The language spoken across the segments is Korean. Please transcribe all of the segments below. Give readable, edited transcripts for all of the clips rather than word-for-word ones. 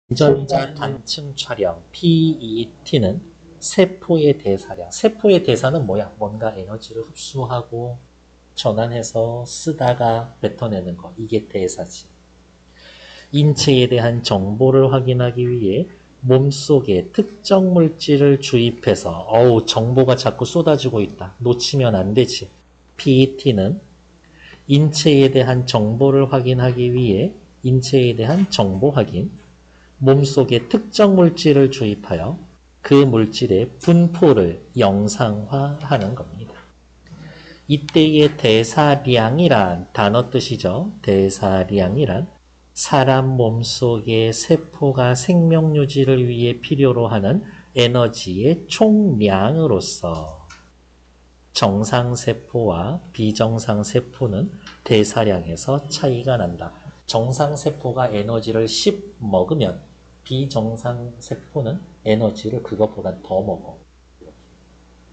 유전자 단층 촬영 PET는 세포의 대사량. 세포의 대사는 뭐야? 뭔가 에너지를 흡수하고 전환해서 쓰다가 뱉어내는 거. 이게 대사지. 인체에 대한 정보를 확인하기 위해 몸속에 특정 물질을 주입해서 정보가 자꾸 쏟아지고 있다. 놓치면 안 되지. PET는 인체에 대한 정보를 확인하기 위해 인체에 대한 정보 확인, 몸속에 특정 물질을 주입하여 그 물질의 분포를 영상화하는 겁니다. 이때의 대사량이란 단어 뜻이죠. 대사량이란 사람 몸속의 세포가 생명 유지를 위해 필요로 하는 에너지의 총량으로서 정상세포와 비정상세포는 대사량에서 차이가 난다. 정상세포가 에너지를 10 먹으면 비정상세포는 에너지를 그것보다 더 먹어.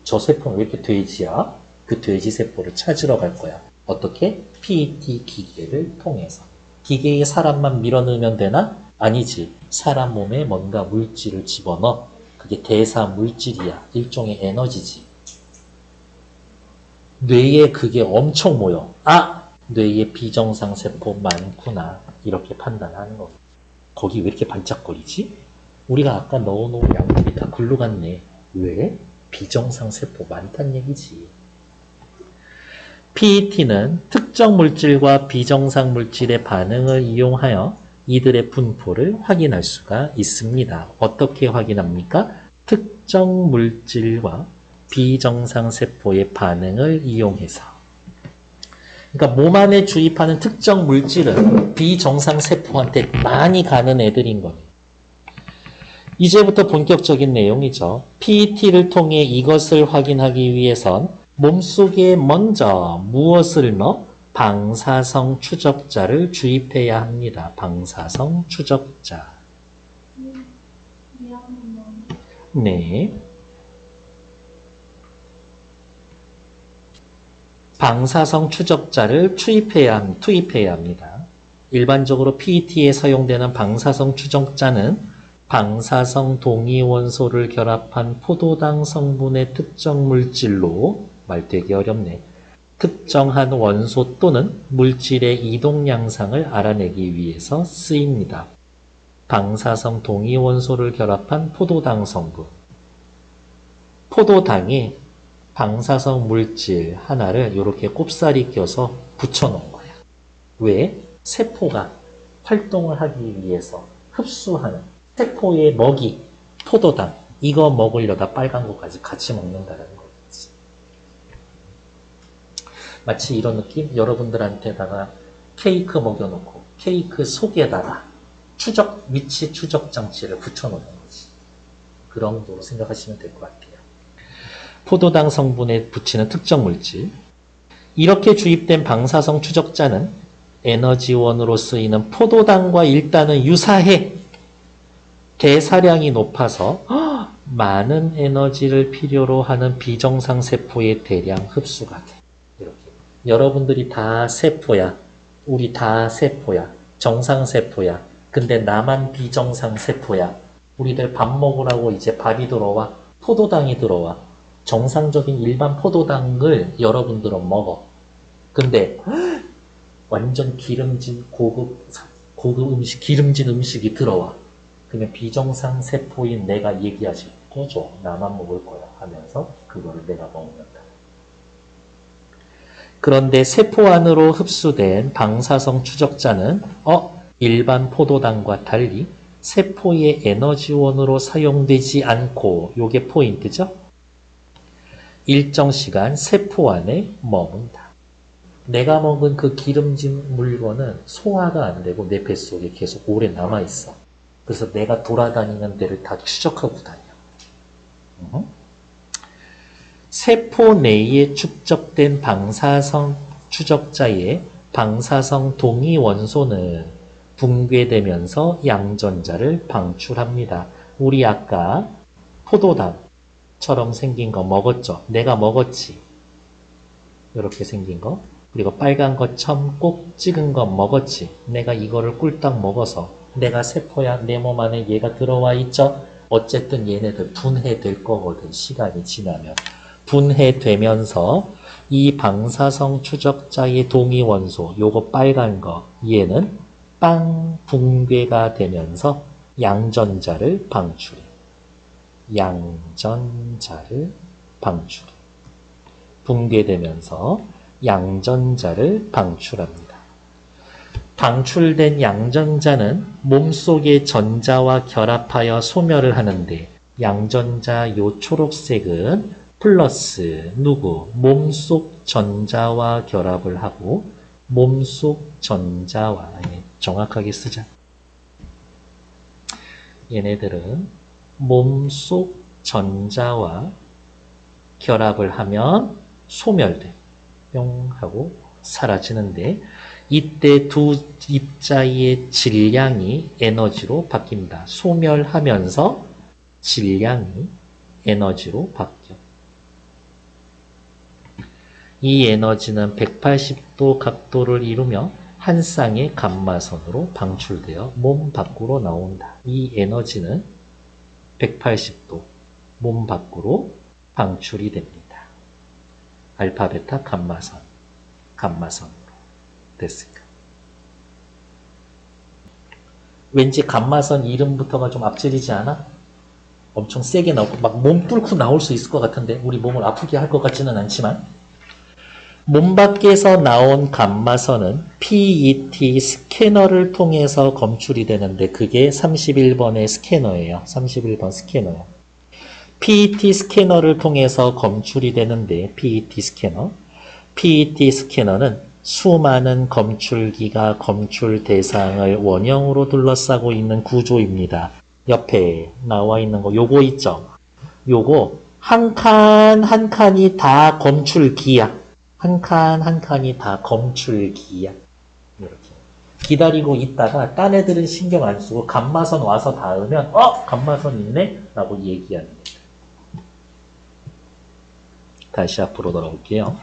저 세포는 왜 이렇게 돼지야? 그 돼지세포를 찾으러 갈 거야. 어떻게? PET 기계를 통해서. 기계에 사람만 밀어넣으면 되나? 아니지. 사람 몸에 뭔가 물질을 집어넣어. 그게 대사 물질이야. 일종의 에너지지. 뇌에 그게 엄청 모여. 뇌에 비정상 세포 많구나. 이렇게 판단하는 거. 거기 왜 이렇게 반짝거리지? 우리가 아까 넣어놓은 양들이 다 글로 갔네. 왜? 비정상 세포 많다는 얘기지. PET는 특정 물질과 비정상 물질의 반응을 이용하여 이들의 분포를 확인할 수가 있습니다. 어떻게 확인합니까? 특정 물질과 비정상 세포의 반응을 이용해서. 그러니까 몸 안에 주입하는 특정 물질은 비정상 세포한테 많이 가는 애들인 거예요. 이제부터 본격적인 내용이죠. PET를 통해 이것을 확인하기 위해선 몸속에 먼저 무엇을 넣어? 방사성 추적자를 주입해야 합니다. 방사성 추적자. 네. 방사성 추적자를 투입해야 합니다. 일반적으로 PET에 사용되는 방사성 추적자는 방사성 동위원소를 결합한 포도당 성분의 특정 물질로, 말 되게 어렵네. 특정한 원소 또는 물질의 이동 양상을 알아내기 위해서 쓰입니다. 방사성 동위원소를 결합한 포도당 성분. 포도당에 방사성 물질 하나를 이렇게 꼽사리 껴서 붙여놓은 거야. 왜? 세포가 활동을 하기 위해서 흡수하는 세포의 먹이, 포도당, 이거 먹으려다 빨간 거까지 같이 먹는다는 거지. 마치 이런 느낌? 여러분들한테다가 케이크 먹여놓고 케이크 속에다가 위치 추적 장치를 붙여놓는 거지. 그런 정도로 생각하시면 될 것 같아요. 포도당 성분에 붙이는 특정 물질. 이렇게 주입된 방사성 추적자는 에너지원으로 쓰이는 포도당과 일단은 유사해. 대사량이 높아서 많은 에너지를 필요로 하는 비정상 세포의 대량 흡수가 돼. 이렇게. 여러분들이 다 세포야. 우리 다 세포야. 정상 세포야. 근데 나만 비정상 세포야. 우리들 밥 먹으라고 이제 밥이 들어와. 포도당이 들어와. 정상적인 일반 포도당을 여러분들은 먹어. 근데 완전 기름진 고급 음식, 기름진 음식이 들어와. 그러면 비정상 세포인 내가 얘기하지. 꺼줘. 나만 먹을 거야. 하면서 그거를 내가 먹는다. 그런데 세포 안으로 흡수된 방사성 추적자는 일반 포도당과 달리 세포의 에너지원으로 사용되지 않고, 요게 포인트죠. 일정 시간 세포 안에 머문다. 내가 먹은 그 기름진 물건은 소화가 안 되고 내 뱃속에 계속 오래 남아있어. 그래서 내가 돌아다니는 데를 다 추적하고 다녀. 세포 내에 축적된 방사성 추적자의 방사성 동위 원소는 붕괴되면서 양전자를 방출합니다. 우리 아까 포도당처럼 생긴 거 먹었죠? 내가 먹었지. 이렇게 생긴 거. 그리고 빨간 거 첨 꼭 찍은 거 먹었지. 내가 이거를 꿀딱 먹어서 내가 세포야. 내 몸 안에 얘가 들어와 있죠. 어쨌든 얘네들 분해될 거거든. 시간이 지나면. 분해되면서 이 방사성 추적자의 동위원소, 요거 빨간 거, 얘는 빵 붕괴가 되면서 양전자를 방출해. 양전자를 방출해. 붕괴되면서 양전자를 방출합니다. 방출된 양전자는 몸속의 전자와 결합하여 소멸을 하는데 양전자 요 초록색은 플러스 누구? 몸속 전자와 결합을 하고 몸속 전자와 정확하게 쓰자. 얘네들은 몸속 전자와 결합을 하면 소멸돼. 뿅 하고 사라지는데 이때 두 입자의 질량이 에너지로 바뀝니다. 소멸하면서 질량이 에너지로 바뀌어. 이 에너지는 180도 각도를 이루며 한 쌍의 감마선으로 방출되어 몸 밖으로 나온다. 이 에너지는 180도 몸 밖으로 방출이 됩니다. 알파, 베타, 감마선으로 됐을까? 왠지 감마선 이름부터가 좀 앞질리지 않아? 엄청 세게 나오고 막 몸 뚫고 나올 수 있을 것 같은데 우리 몸을 아프게 할 것 같지는 않지만 몸 밖에서 나온 감마선은 PET 스캐너를 통해서 검출이 되는데 그게 31번의 스캐너예요. 31번 스캐너요. PET 스캐너를 통해서 검출이 되는데 PET 스캐너는 수많은 검출기가 검출 대상을 원형으로 둘러싸고 있는 구조입니다. 옆에 나와 있는 거 요거 있죠? 요거 한 칸 한 칸이 다 검출기야. 한 칸 한 칸이 다 검출기야. 이렇게 기다리고 있다가 딴 애들은 신경 안 쓰고 감마선 와서 닿으면 감마선 있네? 라고 얘기하는 거예요. 다시 앞으로 돌아올게요.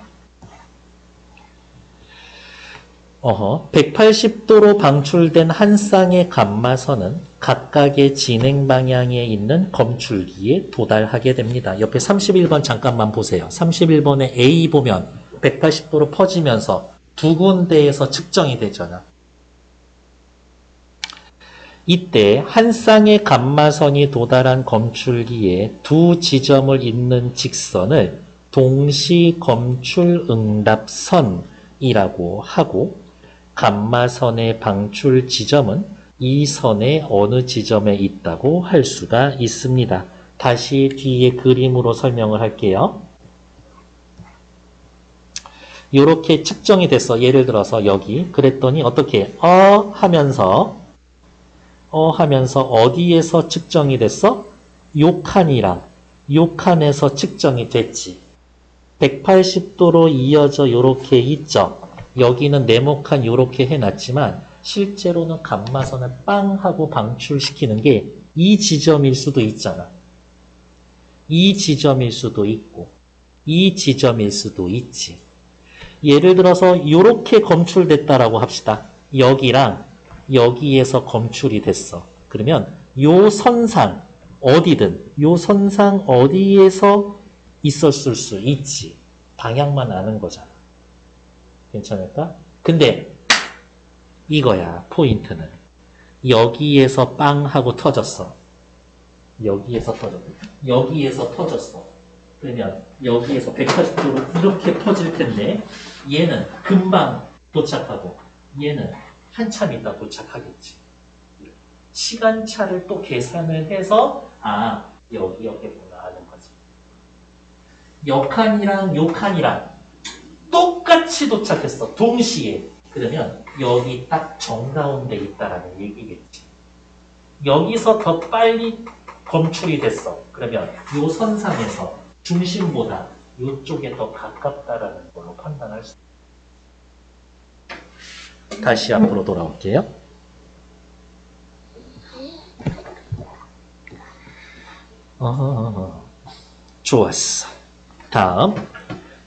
180도로 방출된 한 쌍의 감마선은 각각의 진행 방향에 있는 검출기에 도달하게 됩니다. 옆에 31번 잠깐만 보세요. 31번에 A 보면 180도로 퍼지면서 두 군데에서 측정이 되잖아. 이때 한 쌍의 감마선이 도달한 검출기에 두 지점을 잇는 직선을 동시 검출 응답선이라고 하고 감마선의 방출 지점은 이 선의 어느 지점에 있다고 할 수가 있습니다. 다시 뒤에 그림으로 설명을 할게요. 이렇게 측정이 됐어. 예를 들어서 여기 그랬더니 어떻게 하면서 어디에서 측정이 됐어? 요 칸에서 측정이 됐지. 180도로 이어져 이렇게 있죠. 여기는 네모칸 이렇게 해놨지만 실제로는 감마선을 빵 하고 방출시키는 게 이 지점일 수도 있잖아. 이 지점일 수도 있고 이 지점일 수도 있지. 예를 들어서 이렇게 검출됐다라고 합시다. 여기랑 여기에서 검출이 됐어. 그러면 요 선상 어디든 요 선상 어디에서 있었을 수 있지. 방향만 아는 거잖아. 괜찮을까? 근데 이거야 포인트는. 여기에서 빵 하고 터졌어. 여기에서 터졌어. 그러면 여기에서 180도로 이렇게 터질 텐데 얘는 금방 도착하고 얘는 한참 있다 도착하겠지. 시간차를 또 계산을 해서 여기였구나 하는 거지. 요 칸이랑 똑같이 도착했어. 동시에. 그러면 여기 딱 정가운데 있다라는 얘기겠지. 여기서 더 빨리 검출이 됐어. 그러면 요 선상에서 중심보다 이쪽에 더 가깝다라는 걸로 판단할 수 있습니다. 다시 앞으로 돌아올게요. 좋았어. 다음.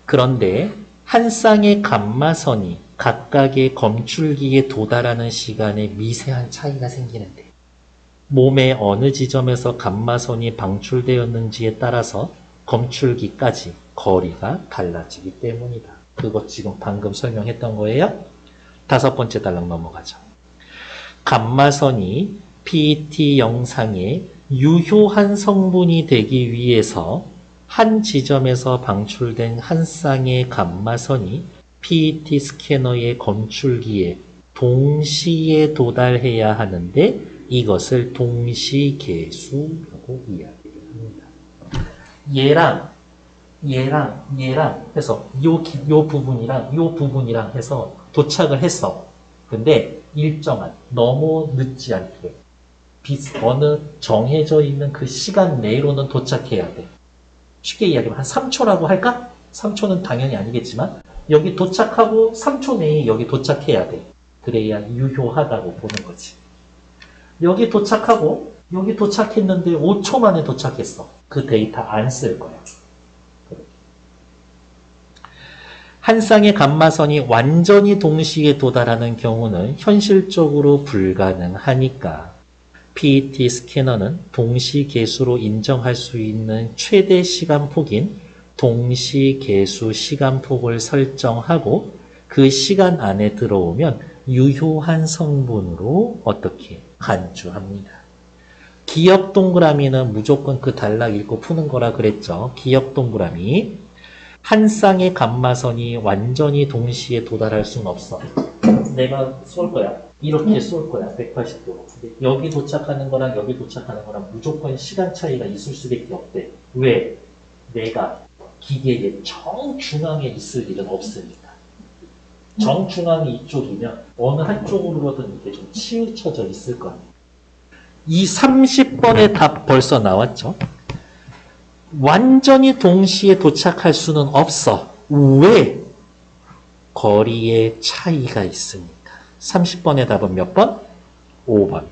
그런데 한 쌍의 감마선이 각각의 검출기에 도달하는 시간에 미세한 차이가 생기는데 몸의 어느 지점에서 감마선이 방출되었는지에 따라서 검출기까지 거리가 달라지기 때문이다. 그거 지금 방금 설명했던 거예요. 5번째 단락 넘어가죠. 감마선이 PET 영상에 유효한 성분이 되기 위해서 한 지점에서 방출된 한 쌍의 감마선이 PET 스캐너의 검출기에 동시에 도달해야 하는데 이것을 동시계수라고 이야기를 합니다. 얘랑 해서 요 부분이랑 해서 도착을 했어. 근데 일정한, 너무 늦지 않게 어느 정해져 있는 그 시간 내로는 도착해야 돼. 쉽게 이야기하면 한 3초라고 할까? 3초는 당연히 아니겠지만 여기 도착하고 3초 내에 여기 도착해야 돼. 그래야 유효하다고 보는 거지. 여기 도착하고 여기 도착했는데 5초 만에 도착했어. 그 데이터 안 쓸 거야. 한 쌍의 감마선이 완전히 동시에 도달하는 경우는 현실적으로 불가능하니까 PET 스캐너는 동시계수로 인정할 수 있는 최대 시간폭인 동시계수 시간폭을 설정하고 그 시간 안에 들어오면 유효한 성분으로 어떻게 간주합니다. 기억 동그라미는 무조건 그 단락 읽고 푸는 거라 그랬죠. 기억 동그라미. 한 쌍의 감마선이 완전히 동시에 도달할 수는 없어. 내가 쏠 거야. 이렇게 쏠 거야. 180도로. 근데 여기 도착하는 거랑 여기 도착하는 거랑 무조건 시간 차이가 있을 수밖에 없대. 왜? 내가 기계의 정중앙에 있을 일은 없으니까. 정중앙이 이쪽이면 어느 한쪽으로든 이게 좀 치우쳐져 있을 거야. 이 30번의 답 벌써 나왔죠? 완전히 동시에 도착할 수는 없어. 왜? 거리의 차이가 있으니까. 30번의 답은 몇 번? 5번.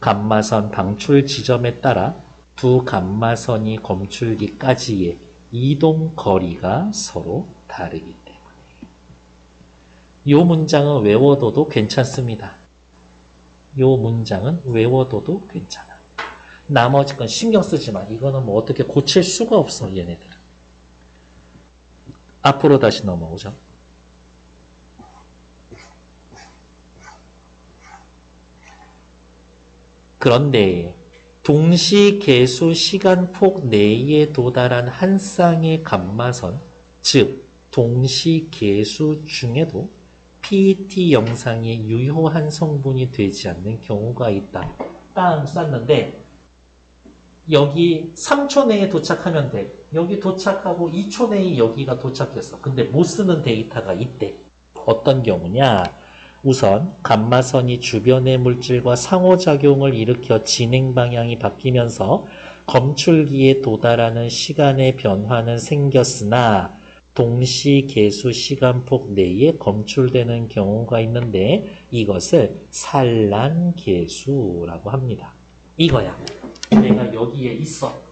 감마선 방출 지점에 따라 두 감마선이 검출기까지의 이동 거리가 서로 다르기 때문에. 이 문장은 외워둬도 괜찮습니다. 이 문장은 외워둬도 괜찮아. 나머지 건 신경 쓰지 마. 이거는 뭐 어떻게 고칠 수가 없어, 얘네들은. 앞으로 다시 넘어오죠. 그런데 동시계수 시간폭 내에 도달한 한 쌍의 감마선, 즉 동시계수 중에도 PET 영상에 유효한 성분이 되지 않는 경우가 있다. 땅 쐈는데 여기 3초 내에 도착하면 돼. 여기 도착하고 2초 내에 여기가 도착했어. 근데 못 쓰는 데이터가 있대. 어떤 경우냐? 우선 감마선이 주변의 물질과 상호작용을 일으켜 진행 방향이 바뀌면서 검출기에 도달하는 시간의 변화는 생겼으나 동시계수 시간폭 내에 검출되는 경우가 있는데 이것을 산란계수라고 합니다. 이거야. 내가 여기에 있어.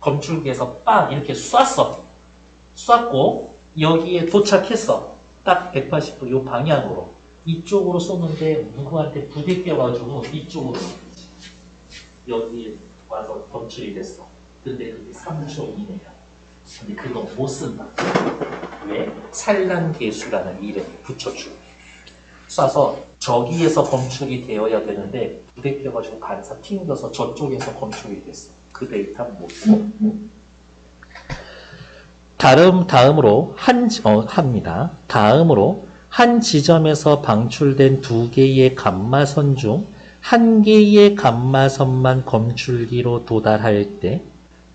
검출기에서 빵 이렇게 쐈어. 쐈고 여기에 도착했어. 딱 180도 요 방향으로. 이쪽으로 쏘는데 누구한테 부대껴가지고 이쪽으로 여기에 와서 검출이 됐어. 근데 그게 3초 이내야. 근데 그거 못 쓴다. 왜? 산란계수라는 이름을 붙여주고 쏴서 저기에서 검출이 되어야 되는데 부대껴가지고 반사 튕겨서 저쪽에서 검출이 됐어. 그 데이터는 못 써. 다음으로 합니다. 다음으로 한 지점에서 방출된 두 개의 감마선 중 한 개의 감마선만 검출기로 도달할 때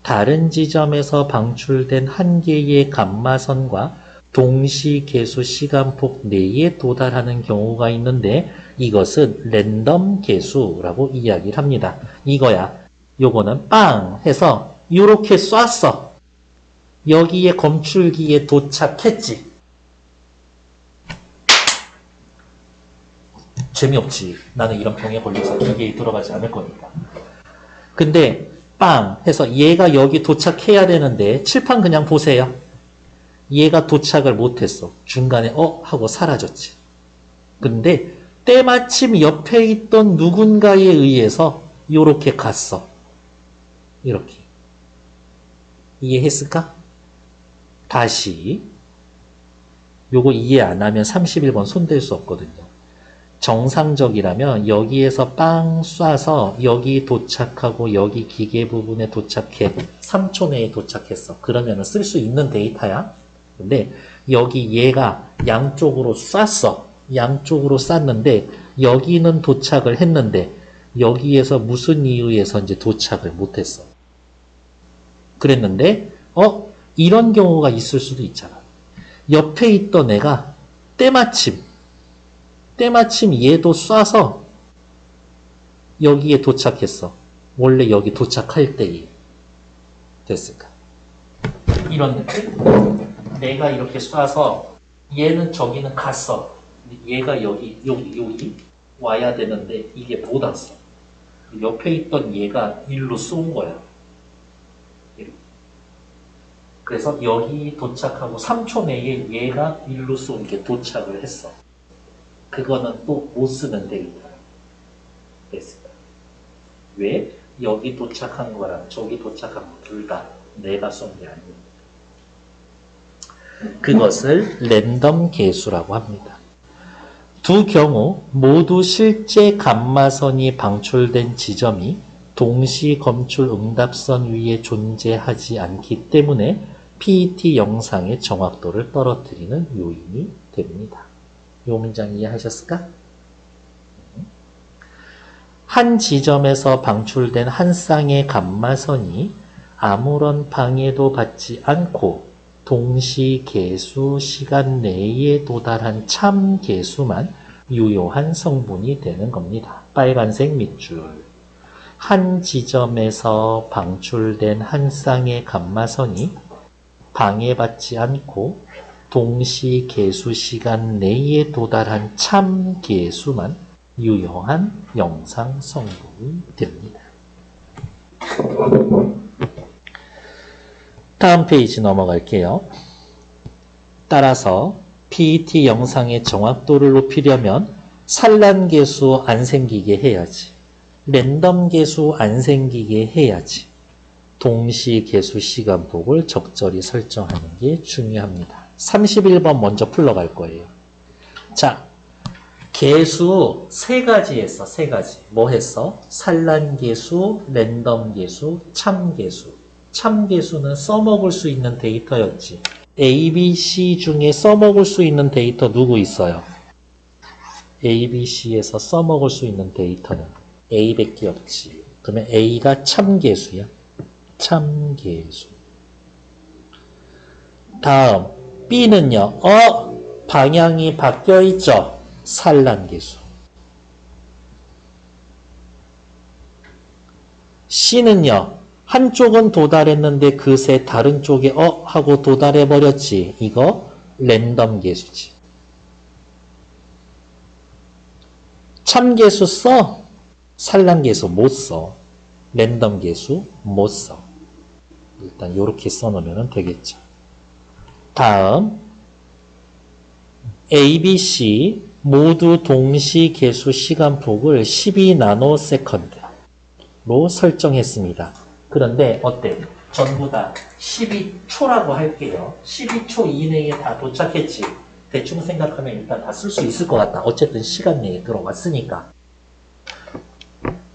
다른 지점에서 방출된 한 개의 감마선과 동시계수 시간폭 내에 도달하는 경우가 있는데 이것은 랜덤 계수라고 이야기를 합니다. 이거야. 요거는 빵 해서 이렇게 쐈어. 여기에 검출기에 도착했지. 재미없지. 나는 이런 병에 걸려서 기계에 들어가지 않을 거니까. 근데 빵 해서 얘가 여기 도착해야 되는데 칠판 그냥 보세요. 얘가 도착을 못했어. 중간에 하고 사라졌지. 근데 때마침 옆에 있던 누군가에 의해서 요렇게 갔어. 이렇게. 이해했을까? 다시 요거 이해 안 하면 31번 손댈 수 없거든요. 정상적이라면 여기에서 빵 쏴서 여기 도착하고 여기 기계 부분에 도착해. 3초 내에 도착했어. 그러면 쓸 수 있는 데이터야. 근데 여기 얘가 양쪽으로 쐈어. 양쪽으로 쐈는데 여기는 도착을 했는데 여기에서 무슨 이유에서 이제 도착을 못했어. 그랬는데 이런 경우가 있을 수도 있잖아. 옆에 있던 애가 때마침 얘도 쏴서 여기에 도착했어. 원래 여기 도착할 때에 됐을까? 이런 느낌? 내가 이렇게 쏴서 얘는 저기는 갔어. 얘가 여기 와야 되는데 이게 못 왔어. 옆에 있던 얘가 일로 쏜 거야. 그래서 여기 도착하고 3초 내에 얘가 일로 쏘게 도착을 했어. 그거는 또 못 쓰는 데이터야. 됐을까? 왜? 여기 도착한 거랑 저기 도착한 거 둘 다 내가 쏜 게 아니야. 그것을 랜덤 계수라고 합니다. 두 경우 모두 실제 감마선이 방출된 지점이 동시 검출 응답선 위에 존재하지 않기 때문에 PET 영상의 정확도를 떨어뜨리는 요인이 됩니다. 이 문장 이해하셨을까? 한 지점에서 방출된 한 쌍의 감마선이 아무런 방해도 받지 않고 동시 계수 시간 내에 도달한 참 계수만 유효한 성분이 되는 겁니다. 빨간색 밑줄. 한 지점에서 방출된 한 쌍의 감마선이 방해받지 않고 동시 계수 시간 내에 도달한 참 계수만 유효한 영상 성분이 됩니다. 다음 페이지 넘어갈게요. 따라서 PET 영상의 정확도를 높이려면 산란 계수 안 생기게 해야지. 랜덤 계수 안 생기게 해야지. 동시 계수 시간폭을 적절히 설정하는 게 중요합니다. 31번 먼저 풀러갈 거예요. 자, 계수 세 가지 했어. 세 가지. 뭐 했어? 산란 계수, 랜덤 계수, 참 계수. 참 계수는 써먹을 수 있는 데이터였지. A, B, C 중에 써먹을 수 있는 데이터 누구 있어요? A, B, C에서 써먹을 수 있는 데이터는 A밖에 없지. 그러면 A가 참 계수야. 참 계수. 다음 B는요. 방향이 바뀌어 있죠. 산란 계수. C는요. 한쪽은 도달했는데 그새 다른 쪽에 하고 도달해버렸지. 이거 랜덤 계수지. 참 계수 써. 산란 계수 못 써. 랜덤 계수 못 써. 일단 이렇게 써놓으면 되겠죠. 다음 A, B, C 모두 동시 계수 시간폭을 12나노세컨드로 설정했습니다. 그런데 어때? 전부 다 12초라고 할게요. 12초 이내에 다 도착했지. 대충 생각하면 일단 다 쓸 수 있을 것 같다. 어쨌든 시간 내에 들어왔으니까.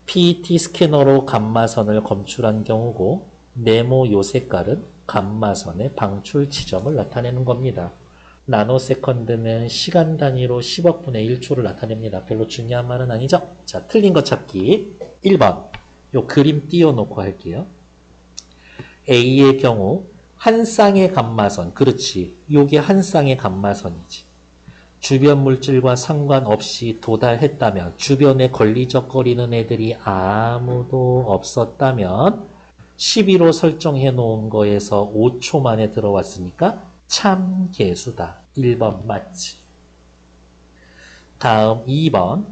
PET 스캐너로 감마선을 검출한 경우고 네모 요 색깔은 감마선의 방출 지점을 나타내는 겁니다. 나노세컨드는 시간 단위로 10억 분의 1초를 나타냅니다. 별로 중요한 말은 아니죠? 자, 틀린 거 찾기. 1번. 요 그림 띄워놓고 할게요. A의 경우 한 쌍의 감마선. 그렇지. 요게 한 쌍의 감마선이지. 주변 물질과 상관없이 도달했다면, 주변에 걸리적거리는 애들이 아무도 없었다면 12로 설정해 놓은 거에서 5초 만에 들어왔으니까 참 계수다. 1번 맞지. 다음 2번.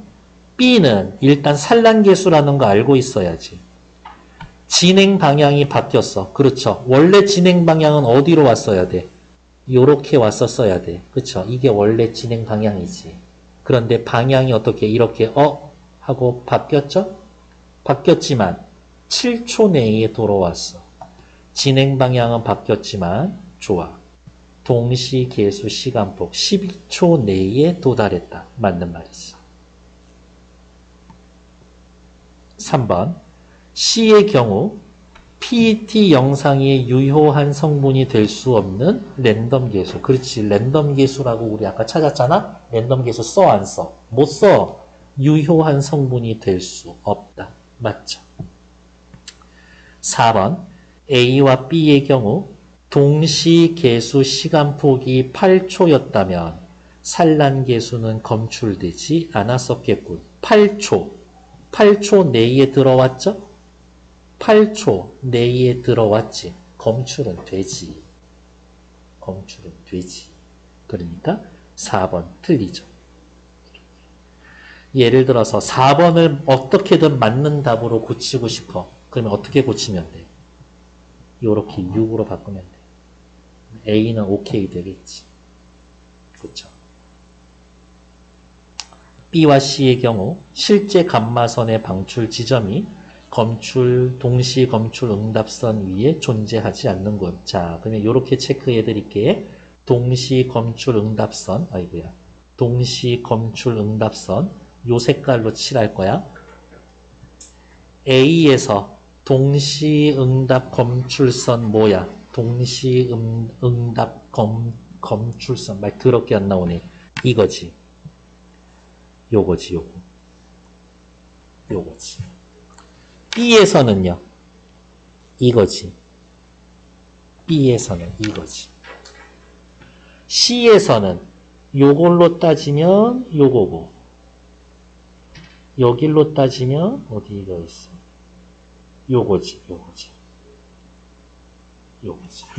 B는 일단 산란 계수라는 거 알고 있어야지. 진행 방향이 바뀌었어. 그렇죠. 원래 진행 방향은 어디로 왔어야 돼? 요렇게 왔었어야 돼. 그쵸? 이게 원래 진행 방향이지. 그런데 방향이 어떻게 이렇게 하고 바뀌었죠? 바뀌었지만 7초 내에 돌아왔어. 진행 방향은 바뀌었지만 좋아. 동시 계수 시간폭 12초 내에 도달했다. 맞는 말이지. 3번 C의 경우 PET 영상이 유효한 성분이 될 수 없는 랜덤 계수. 그렇지. 랜덤 계수라고 우리 아까 찾았잖아? 랜덤 계수 써, 안 써? 못 써. 유효한 성분이 될 수 없다. 맞죠? 4번 A와 B의 경우 동시 계수 시간폭이 8초였다면 산란 계수는 검출되지 않았었겠군. 8초 내에 들어왔죠? 8초 내에 들어왔지. 검출은 되지. 검출은 되지. 그러니까 4번 틀리죠. 예를 들어서 4번을 어떻게든 맞는 답으로 고치고 싶어. 그러면 어떻게 고치면 돼? 요렇게 6으로 바꾸면 돼. A는 오케이 되겠지. 그렇죠? B와 C의 경우 실제 감마선의 방출 지점이 동시 검출 응답선 위에 존재하지 않는군. 자, 그러면 이렇게 체크해 드릴게. 동시 검출 응답선, 동시 검출 응답선, 요 색깔로 칠할 거야. A에서 동시 응답 검출선 뭐야? 동시 응답 검출선. 말 더럽게 안 나오네. 이거지. 요거지. B에서는요. 이거지. B에서는 이거지. C에서는 요걸로 따지면 요거고. 여길로 따지면 어디가 있어? 요거지.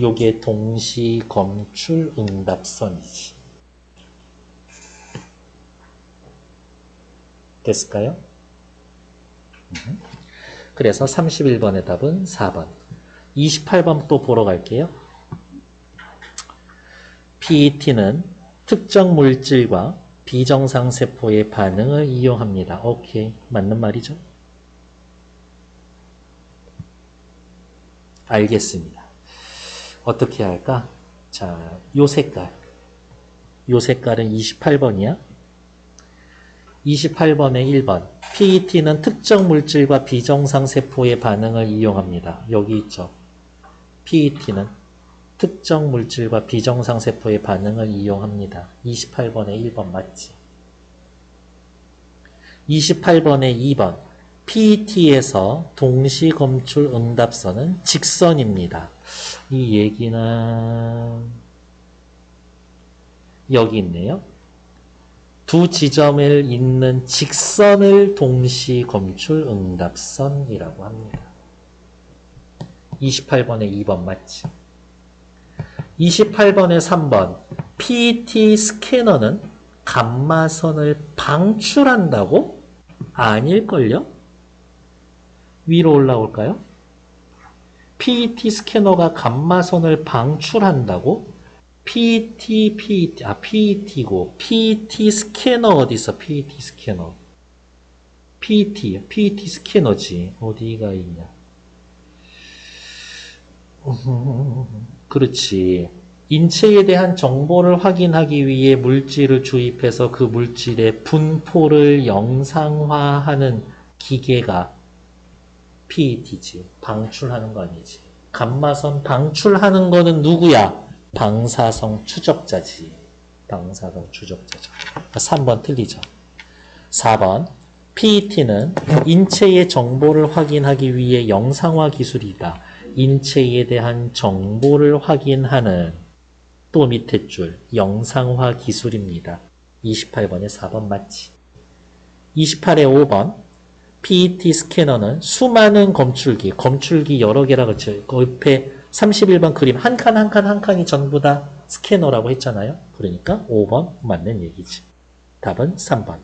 요게 동시 검출 응답선이지. 됐을까요? 그래서 31번의 답은 4번. 28번 또 보러 갈게요. PET는 특정 물질과 비정상 세포의 반응을 이용합니다. 오케이. 맞는 말이죠? 알겠습니다. 어떻게 할까? 자, 요 색깔. 요 색깔은 28번이야. 28번에 1번. PET는 특정 물질과 비정상 세포의 반응을 이용합니다. 여기 있죠. PET는 특정 물질과 비정상 세포의 반응을 이용합니다. 28번에 1번 맞지? 28번에 2번. PET에서 동시 검출 응답선은 직선입니다. 이 얘기는 여기 있네요. 두 지점을 잇는 직선을 동시 검출 응답선이라고 합니다. 28번에 2번 맞지? 28번에 3번. PET 스캐너는 감마선을 방출한다고? 아닐걸요? 위로 올라올까요? PET 스캐너가 감마선을 방출한다고? PET고, PET 스캐너 어디 있어? PET 스캐너. PET 스캐너지. 어디가 있냐? 그렇지. 인체에 대한 정보를 확인하기 위해 물질을 주입해서 그 물질의 분포를 영상화하는 기계가 PET지. 방출하는 거 아니지. 감마선 방출하는 거는 누구야? 방사성 추적자지. 방사성 추적자죠. 3번 틀리죠. 4번. PET는 인체의 정보를 확인하기 위해 영상화 기술이다. 인체에 대한 정보를 확인하는 또 밑에 줄 영상화 기술입니다. 28번에 4번 맞지. 28에 5번. PET 스캐너는 수많은 검출기 여러 개라 그랬죠. 그 옆에 31번 그림 한 칸이 전부 다 스캐너라고 했잖아요. 그러니까 5번 맞는 얘기지. 답은 3번.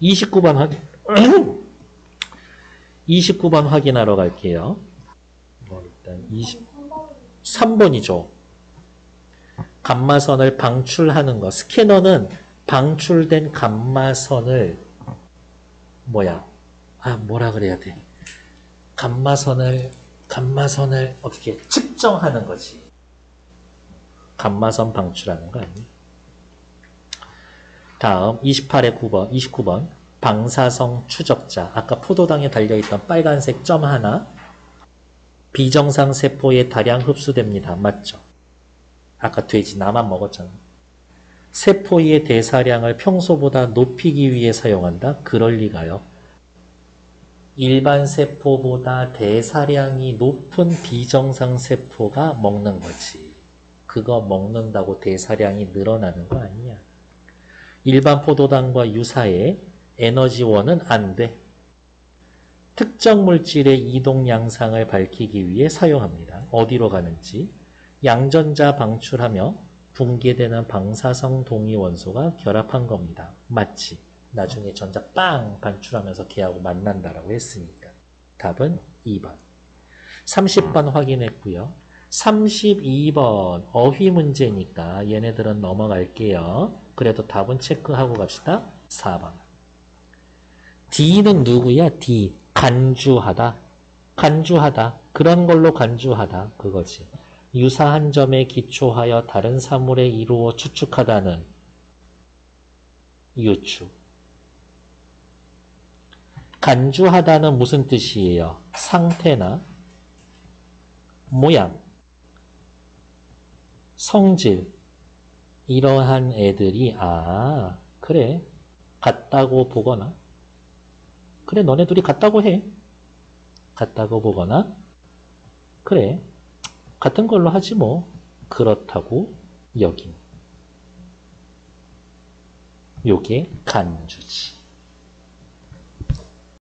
29번 확인하러 갈게요. 일단 3번이죠. 감마선을 방출하는 거. 스캐너는 방출된 감마선을 뭐라 그래야 돼? 감마선을 어떻게 측정하는 거지. 감마선 방출하는 거 아니에요? 다음 29번 방사성 추적자. 아까 포도당에 달려있던 빨간색 점 하나. 비정상 세포에 다량 흡수됩니다. 맞죠? 아까 돼지 나만 먹었잖아. 세포의 대사량을 평소보다 높이기 위해 사용한다? 그럴 리가요. 일반 세포보다 대사량이 높은 비정상 세포가 먹는 거지. 그거 먹는다고 대사량이 늘어나는 거 아니야. 일반 포도당과 유사해 에너지원은 안 돼. 특정 물질의 이동 양상을 밝히기 위해 사용합니다. 어디로 가는지. 양전자 방출하며 붕괴되는 방사성 동위 원소가 결합한 겁니다. 맞지? 나중에 전자 빵 반출하면서 걔하고 만난다라고 했으니까. 답은 2번. 30번 확인했고요. 32번 어휘 문제니까 얘네들은 넘어갈게요. 그래도 답은 체크하고 갑시다. 4번. D는 누구야? D. 간주하다. 간주하다. 그런 걸로 간주하다. 그거지. 유사한 점에 기초하여 다른 사물에 이루어 추측하다는 유추. 간주하다는 무슨 뜻이에요? 상태나 모양, 성질, 이러한 애들이 그래 같다고 보거나 그래 너네 둘이 같다고 해. 같다고 보거나 그래 같은 걸로 하지 뭐. 그렇다고 여김. 요게 간주지.